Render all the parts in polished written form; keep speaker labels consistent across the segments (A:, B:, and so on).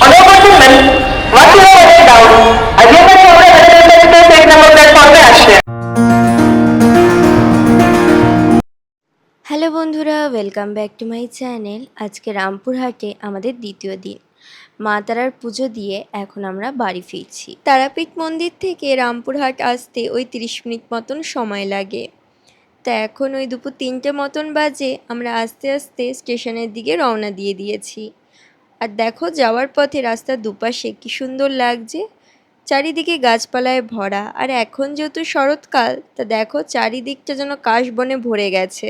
A: Honorable gentlemen, once you are headed down, again the children residential space 8 number platform पे আসছে।
B: Hello বন্ধুরা, welcome back to my channel. আজকে রামপুরহাটে আমাদের দ্বিতীয় দিন। মা তারার পুজো দিয়ে এখন আমরা বাড়ি ফিরছি। তারাপীঠ মন্দির থেকে রামপুরহাট আসতে ওই 30 মিনিট মতন সময় লাগে। তা এখন ওই দুপুর 3টে মতন বাজে, আমরা আস্তে আস্তে স্টেশনের দিকে রওনা দিয়ে দিয়েছি। আর দেখো, যাওয়ার পথে রাস্তার দুপাশে কী সুন্দর লাগছে, চারিদিকে গাছপালায় ভরা। আর এখন যেহেতু শরৎকাল, তা দেখো চারিদিকটা যেন কাশবনে ভরে গেছে।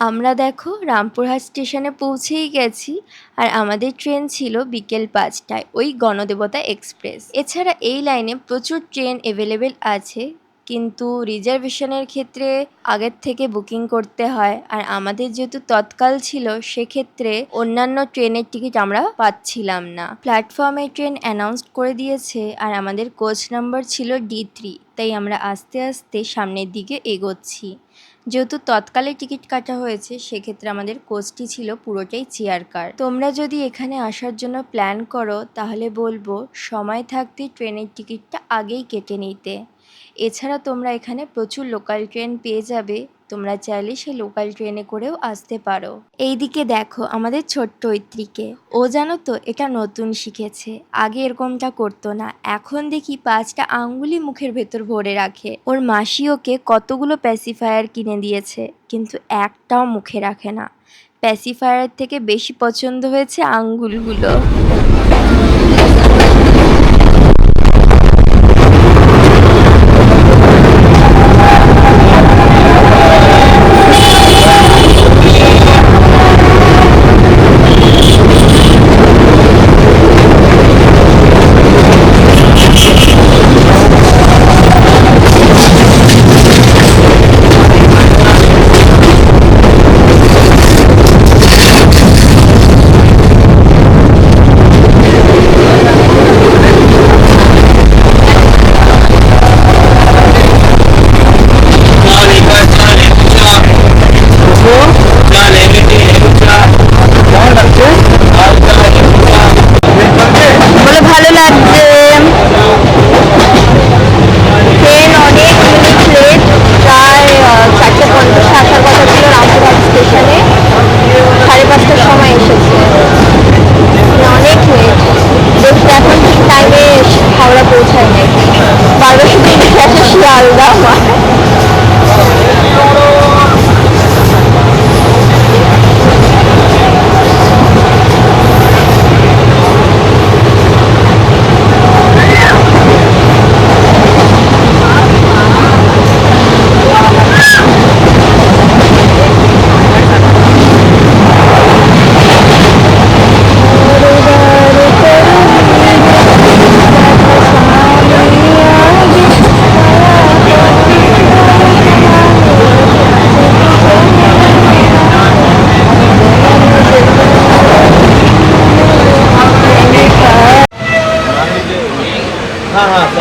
B: আমরা দেখো রামপুরহাট স্টেশনে পৌঁছেই গেছি। আর আমাদের ট্রেন ছিল বিকেল 5টায়, ওই গণদেবতা এক্সপ্রেস। এছাড়া এই লাইনে প্রচুর ট্রেন অ্যাভেলেবেল আছে, কিন্তু রিজার্ভেশনের ক্ষেত্রে আগের থেকে বুকিং করতে হয়। আর আমাদের যেহেতু তৎকাল ছিল, সেক্ষেত্রে অন্যান্য ট্রেনের টিকিট আমরা পাচ্ছিলাম না। প্ল্যাটফর্মে ট্রেন অ্যানাউন্স করে দিয়েছে, আর আমাদের কোচ নাম্বার ছিল D3, তাই আমরা আস্তে আস্তে সামনের দিকে এগোচ্ছি। যেহেতু তৎকালে টিকিট কাটা হয়েছে, সেক্ষেত্রে আমাদের কোচটি ছিল পুরোটাই চেয়ার কার। তোমরা যদি এখানে আসার জন্য প্ল্যান করো, তাহলে বলবো সময় থাকতে ট্রেনের টিকিটটা আগেই কেটে নিতে। এছাড়া তোমরা এখানে প্রচুর লোকাল ট্রেন পেয়ে যাবে, তোমরা চাইলে সেই লোকাল ট্রেনে করেও আসতে পারো। এইদিকে দেখো আমাদের ছোট্ট ঐত্রীকে, ও জানো তো এটা নতুন শিখেছে, আগে এরকমটা করতো না। এখন দেখি 5টা আঙ্গুলি মুখের ভেতর ভরে রাখে। ওর মাসি ওকে কতগুলো প্যাসিফায়ার কিনে দিয়েছে, কিন্তু একটাও মুখে রাখে না। প্যাসিফায়ার থেকে বেশি পছন্দ হয়েছে আঙ্গুলগুলো।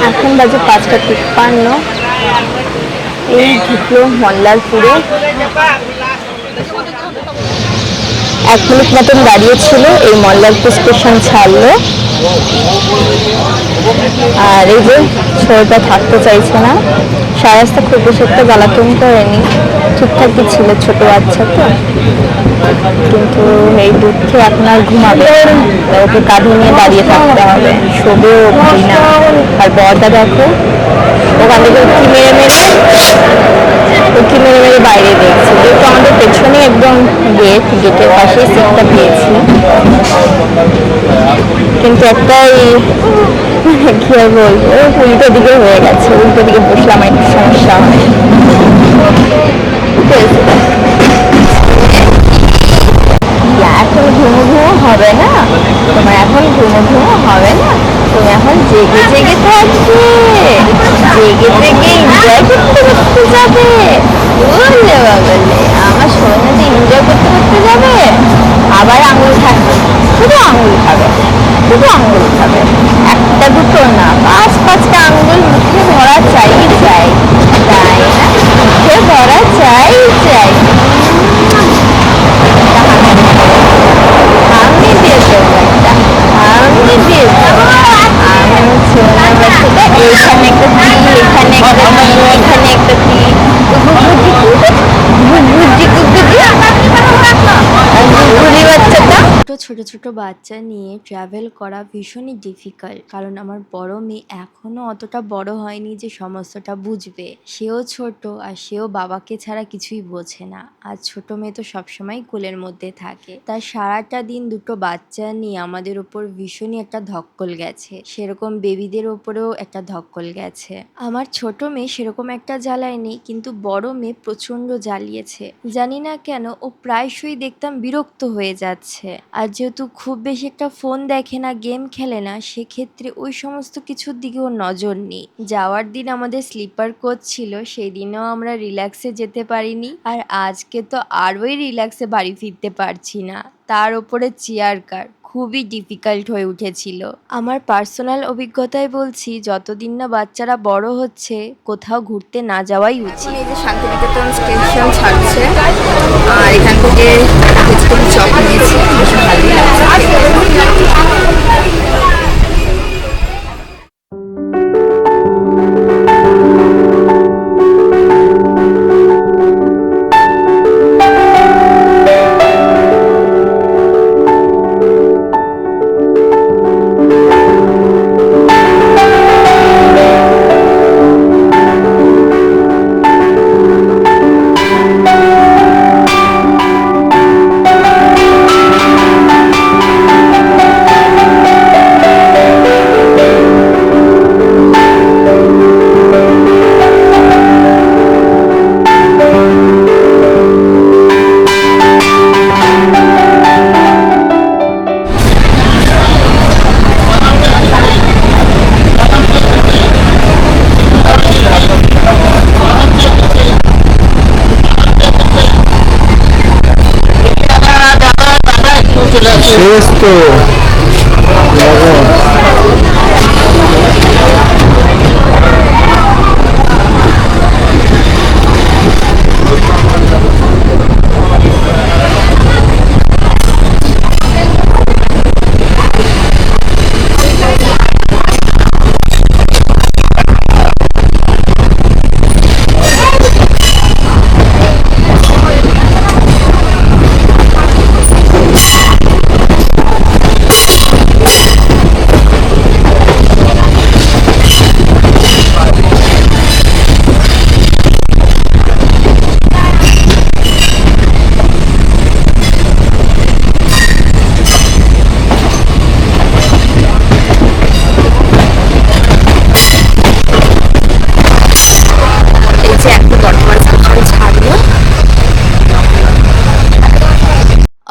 B: এখন বাজে 5টা 53। এই ঢুকলো মল্লারপুরে। 1 মিনিট মতন দাঁড়িয়েছিল, এই মল্লারপুর স্টেশন ছাড়লো। আর এই যে ছোটটা থাকতে চাইছে না, সারা রাস্তা খুব বেশি একটা জ্বালাতন করেনি, ঠিকঠাকই ছিল, ছোট বাচ্চা তো। কিন্তু এই দুঃখে আপনার ঘুমাবে, ওকে কাঁধে নিয়ে দাঁড়িয়ে থাকতে হবে, শোবেও না। আর বড়টা দেখো ওখান থেকে উঁকি মেরে মেরে বাইরে দেখছে। যেহেতু আমাদের পেছনে একদম গেটের পাশে সিটটা পেয়েছি, কিন্তু একটাই কি আর বলবো, উল্টো দিকে হয়ে গেছে। উল্টো দিকে বসলে আমার একটু সমস্যা হয়। এখন ঘুমো হবে না তোমার, এখন ঘুমো হবে না। তুমি এখন জেগে জেগে থাকবে, জেগে জেগে এনজয় করতে করতে যাবে। বললে বাবলে আমার সোনা যে এনজয় করতে করতে যাবে, আবার আঙুল থাকবে, শুধু আঙুল খাবে, শুধু আঙুল খাবে। একটা দুটো না, 5-5টা আঙুল মুখে ধরা চাই চাই। ছোট ছোট বাচ্চা নিয়ে ট্রাভেল করা ভীষণই ডিফিকাল্ট, কারণ আমার বড় মেয়ে এখনো অতটা বড় হয়নি যে সমস্তটা বুঝবে। সেও ছোট আর সেও বাবাকে ছাড়া কিছুই বোঝে না। আর ছোট মেয়ে তো সবসময় কোলের মধ্যে থাকে, তাই সারাটা দিন দুটো বাচ্চা নিয়ে আমাদের উপর ভীষণই একটা ধক্কল গেছে, সেরকম বেবিদের ওপরেও একটা ধক্কল গেছে। আমার ছোট মেয়ে সেরকম একটা জ্বালায়নি, কিন্তু বড় মেয়ে প্রচণ্ড জ্বালিয়েছে। জানি না কেন ও প্রায়শই দেখতাম বিরক্ত হয়ে যাচ্ছে। আর যেহেতু খুব বেশি একটা ফোন দেখে না, গেম খেলে না, সেক্ষেত্রে ওই সমস্ত কিছুর দিকে ওর নজর নেই। যাওয়ার দিন আমাদের স্লিপার কোচ ছিল, সেই দিনও আমরা রিল্যাক্সে যেতে পারিনি, আর আজকে তো আরোই রিল্যাক্সে বাড়ি ফিরতে পারছি না। তার ওপরে চেয়ার কার, খুবই ডিফিকাল্ট হয়ে উঠেছিল। আমার পার্সোনাল অভিজ্ঞতায় বলছি, যতদিন না বাচ্চারা বড় হচ্ছে কোথাও ঘুরতে না যাওয়াই উচিত।
C: এই যে শান্তিনিকেতন স্টেশন ছাড়ছে, আর এখান থেকে ভেজিটেবল চপ নিয়েছি, বেশ ভালোই লাগছে।
D: শেষ তো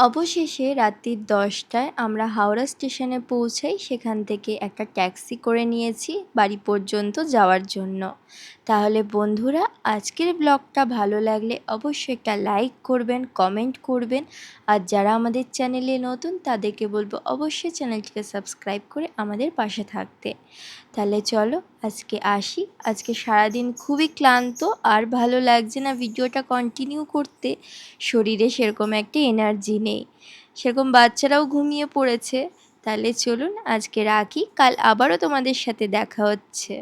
B: অবশেষে রাত্রি 10টায় আমরা হাওড়া স্টেশনে পৌঁছাই। সেখান থেকে একটা ট্যাক্সি করে নিয়েছি বাড়ি পর্যন্ত যাওয়ার জন্য। তাহলে বন্ধুরা, আজকের ব্লগটা ভালো লাগলে অবশ্যই একটা লাইক করবেন, কমেন্ট করবেন, আর যারা আমাদের চ্যানেলে নতুন তাদেরকে বলবো অবশ্যই চ্যানেলটিকে সাবস্ক্রাইব করে আমাদের পাশে থাকতে। তাহলে চলো আজকে আসি। আজকে সারাদিন খুবই ক্লান্ত, আর ভালো লাগছে না ভিডিওটা কন্টিনিউ করতে। শরীরে সেরকম একটা এনার্জি নেই, সেরকম বাচ্চারাও ঘুমিয়ে পড়েছে। তাহলে চলুন আজকে রাখি, কাল আবারও তোমাদের সাথে দেখা হচ্ছে।